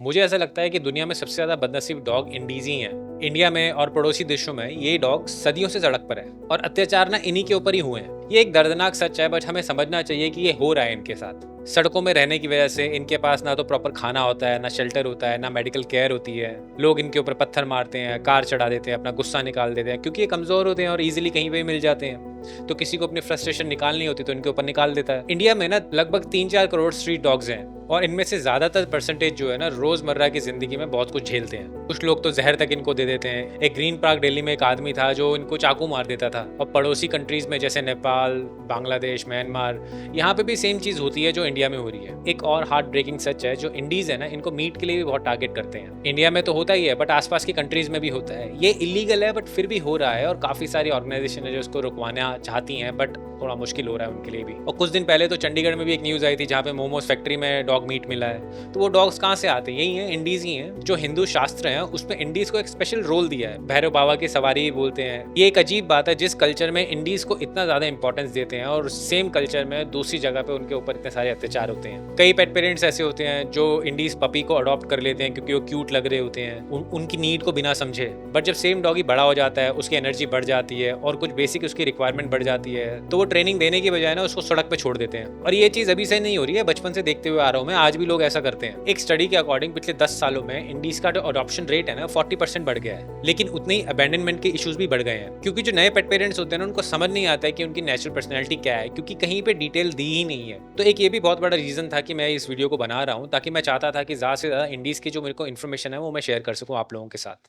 मुझे ऐसा लगता है कि दुनिया में सबसे ज़्यादा बदनसीब डॉग इंडीज़ ही हैं। इंडिया में और पड़ोसी देशों में ये डॉग सदियों से सड़क पर है और अत्याचार ना इन्हीं के ऊपर ही हुए हैं। ये एक दर्दनाक सच है, बट हमें समझना चाहिए कि ये हो रहा है इनके साथ। सड़कों में रहने की वजह से इनके पास ना तो प्रॉपर खाना होता है, ना शेल्टर होता है, ना मेडिकल केयर होती है। लोग इनके ऊपर पत्थर मारते हैं, कार चढ़ा देते हैं, अपना गुस्सा निकाल देते हैं, क्योंकि ये कमज़ोर होते हैं और ईजिली कहीं पे मिल जाते हैं। तो किसी को अपनी फ्रस्ट्रेशन निकालनी होती तो इनके ऊपर निकाल देता है। इंडिया में ना लगभग 3-4 करोड़ स्ट्रीट डॉग्स हैं और इनमें से ज़्यादातर परसेंटेज जो है ना रोज़मर्रा की ज़िंदगी में बहुत कुछ झेलते हैं। कुछ लोग तो जहर तक इनको दे देते हैं। एक ग्रीन पार्क दिल्ली में एक आदमी था जो इनको चाकू मार देता था। और पड़ोसी कंट्रीज़ में जैसे नेपाल, बांग्लादेश, म्यांमार, यहाँ पे भी सेम चीज़ होती है जो इंडिया में हो रही है। एक और हार्ट ब्रेकिंग सच है, जो इंडीज़ है ना इनको मीट के लिए भी बहुत टारगेट करते हैं। इंडिया में तो होता ही है, बट आसपास की कंट्रीज़ में भी होता है। ये इलीगल है, बट फिर भी हो रहा है और काफ़ी सारी ऑर्गेनाइजेशन है जो इसको रुकवाना चाहती हैं, बट थोड़ा मुश्किल हो रहा है उनके लिए भी। और कुछ दिन पहले तो चंडीगढ़ में भी एक न्यूज़ आई थी जहाँ पे मोमोज फैक्ट्री में डॉग मीट मिला है। तो वो डॉग्स कहाँ से आते हैं? यही हैं, इंडीज़ ही हैं। जो हिंदू शास्त्र हैं उसमें इंडीज़ को एक स्पेशल रोल दिया है। भैरव बाबा की सवारी बोलते हैं। ये एक अजीब बात है, जिस कल्चर में इंडीज़ को इतना ज़्यादा इंपॉर्टेंस देते हैं और सेम कल्चर में दूसरी जगह पे उनके ऊपर इतने सारे अत्याचार होते हैं। कई पेट पेरेंट्स ऐसे होते हैं जो इंडीज़ पपी को अडॉप्ट कर लेते हैं क्योंकि वो क्यूट लग रहे होते हैं, उनकी नीड को बिना समझे। बट जब सेम डॉगी बड़ा हो जाता है, उसकी एनर्जी बढ़ जाती है और कुछ बेसिक उसकी रिक्वायरमेंट बढ़ जाती है, तो वो ट्रेनिंग देने की बजाय ना उसको सड़क पे छोड़ देते हैं। और ये चीज़ अभी से नहीं हो रही है, बचपन से देखते हुए आ रहा हूँ मैं, आज भी लोग ऐसा करते हैं। एक स्टडी के अकॉर्डिंग पिछले 10 सालों में इंडीज़ का जो अडॉप्शन रेट है ना 40% बढ़ गया है। लेकिन उतने ही अबैंडनमेंट के इश्यूज भी बढ़ गए हैं, क्योंकि जो नए पेट पेरेंट्स होते हैं ना उनको समझ नहीं आता है कि उनकी नेचुरल पर्सनैलिटी क्या है, क्योंकि कहीं पे डिटेल दी ही नहीं है। तो एक ये भी बहुत बड़ा रीज़न था कि मैं इस वीडियो को बना रहा हूँ, ताकि मैं चाहता था कि ज़्यादा से ज़्यादा इंडीज़ की जो मेरे को इन्फॉर्मेशन है वो मैं शेयर कर सकूँ आप लोगों के साथ।